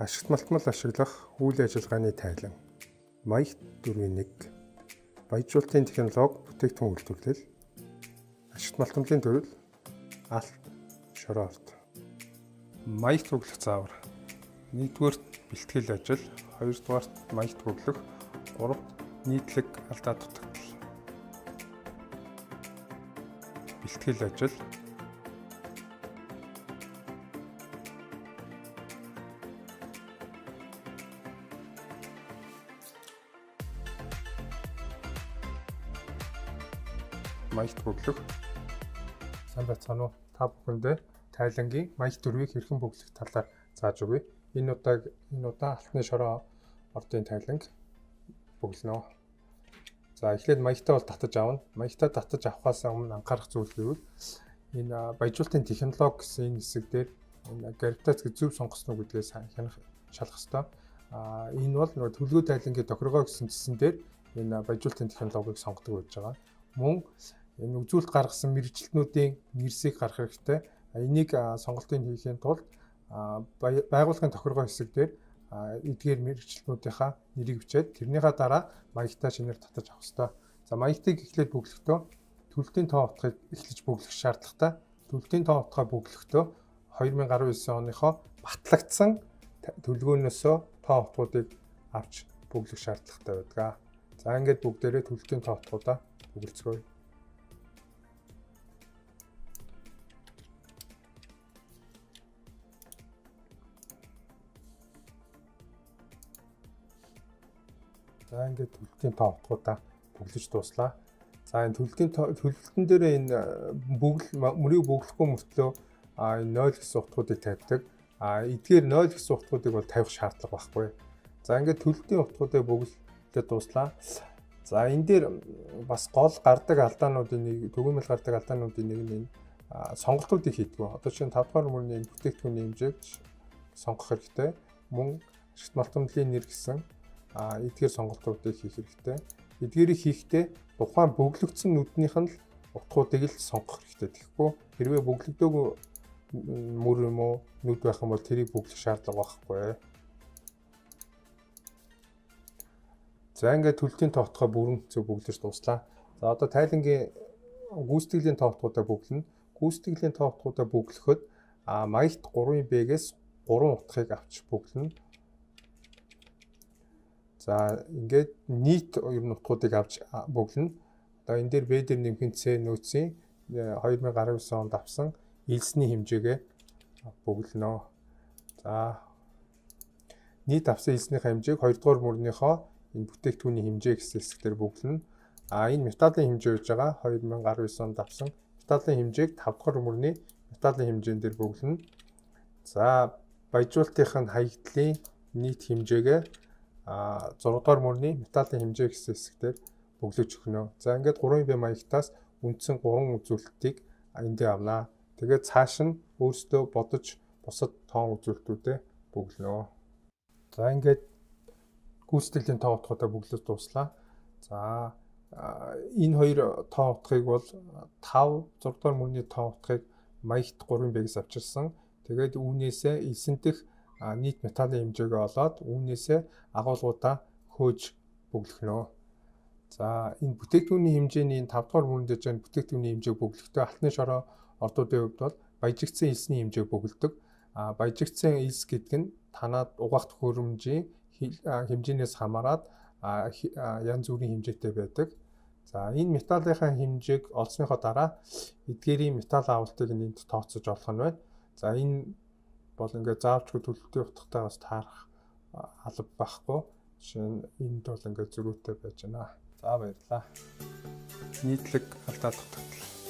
Ашигт малтмал ашиглах үйл ажиллагааны тайлан. Маягт 4.1 Баяжуулалтын технологи бүтээгдэхүүн үйлдвэрлэл. Ашигт малтмалын төрөл алт, шороорт. Маягт бүглэх заавар. 1-р бэлтгэл ажил, 2-р маягт бүглэх, 3-р нийтлэг алдаа дутагдал. Бэлтгэл ажил. Маягт бүглэх. Сайн байцгаана уу? Та бүхэндээ тайлангийн маягт 4-ийг хэрхэн бүглэх талаар зааж өгье. Энэ удаа алтны шороо ордын тайланг бүглэнэ. За эхлээд маягтаа бол татаж авна. Маягтаа татаж авахаас өмнө анхаарах зүйл гэвэл энэ баяжуулалтын технологи гэсэн энэ хэсэг дээр энэ гравитац гэж зөв сонгосноо гэдгээс хянах шалах ёстой. Энэ бол нөгөө төлгөө тайлангийн тохиргоо гэсэн цэсэн дээр энэ баяжуулалтын технологиг сонгодог байж байгаа. Мөн энэ үзүүлэлт гаргасан мэргэжилтнүүдийн нэрсийг гаргах хэрэгтэй. Энийг сонголтыг хийхийн тулд байгууллагын тохиргоо хэсэг дээр эдгээр мэргэжилтнүүдийнхаа нэрийг бичээд тэрнийхээ дараа маягтаа шинээр татаж авах хэрэгтэй. За маягтыг эхлээд бүглэхдээ төлөлтийн тоо утгыг эхлэж бүглэх шаардлагатай. Төлөлтийн тоо утгаа бүглэхдээ 2019 оныхоо батлагдсан төлгөөнөөсөө тоо утгуудыг авч бүглэх шаардлагатай байдаг. За ингээд бүгдээрээ төлөлтийн тоо утгуудаа бүгэлцгөөе. За ингээд төлөлтийн тоо утгуудаа бүглэж дууслаа. За энэ төлөлтөн дээр энэ мөрийг бүглэхгүй мөртлөө энэ 0 гэсэн утгуудыг тавьдаг. Эдгээр 0 гэсэн утгуудыг бол тавих шаардлага байхгүй. За ингээд төлөлтийн утгуудыг бүглээд дууслаа. За энэ дээр бас гол гардаг алдаануудын нэг төгөөмөл гардаг алдаануудын нэг нь сонголтуудыг хийдэг. Одоо чинь 5 дугаар мөрний бүтээгдэхүүний хэмжээг сонгох хэрэгтэй. Мөн ашигт малтмалын нэр гэсэн эдгээр сонголтуудыг хийх хэрэгтэй. Эдгээрийг хийхдээ тухайн бүглэгдсэн нүднийх нь л утгуудыг л сонгох хэрэгтэй. Тэгэхгүй хэрвээ бүглэгдөөгүй мөр юм уу нүд байх юм бол тэрийг бүглэх шаардлага байхгүй. За ингээд төлөлтийн тоо утгаа бүрэн зөв бүглэж дууслаа. За одоо тайлангийн гүйцэтгэлийн тоо утгуудаа бүглэнэ. Гүйцэтгэлийн тоо утгуудаа бүглэхэд маягт 3B-гээс 3 утгыг авч бүглэнэ. За ингээд нийт ер нь утгуудыг авч бүглэнэ. Одоо энэ дээр B дээр нэмэх C нөөцийн 2019 онд авсан элсний хэмжээгээ бүглэнэ. За нийт авсан элснийхээ хэмжээг 2 дугаар мөрнийхөө энэ бүтээгдэхүүний хэмжээ гэсэн хэсгээр бүглэнэ. Энэ металлын хэмжээ гэж байгаа 2019 онд авсан металлын хэмжээг 5 дугаар мөрний металлын хэмжээн дээр бүглэнэ. За баяжуулалтын хаягдлын нийт хэмжээгээ 6 дугаар мөрний металлын хэмжээ гэсэн хэсгээр бүглэж өгнө. За ингээд 3B маягтаас үндсэн 3 үзүүлэлтийг эндээ авнаа. Тэгээд цааш нь өөрсдөө бодож бусад тоон үзүүлэлтүүдэд бүглэнэ. За ингээд гүйцэтгэлийн тоо утгуудаа бүглэж дууслаа. За энэ хоёр тоо утгыг бол 5 6 дугаар мөрний тоо утгыг маягт 3B-гээс авчирсан. Тэгээд үүнээсээ элсэн дэх нийт металлын хэмжээгээ олоод үүнээсээ агуулгуудаа хөөж бүглэнэ. За энэ бүтээгдэхүүний хэмжээний 5 дугаар мөрөнд дэж байгаа бүтээгдэхүүний хэмжээг бүглэхдээ алтны шороо ордуудын хувьд бол баяжигдсан элсний хэмжээг бүгэлдэг. Баяжигдсан элс гэдэг нь танаад угаах төхөөрөмжийн хэмжээнээс хамаарат янз бүрийн хэмжээтэй байдаг. За энэ металлынхаа хэмжээг олсныхоо дараа эдгээрийн металл агуултыг энд тооцож олох нь байна. За энэ бол ингээд заавчгүй төлөлтийн утгатай бас таарах алба байхгүй. Жишээ нь энд бол ингээд зөрүүтэй байж байна. За баярлалаа. Нийтлэг алдаа дутагдал.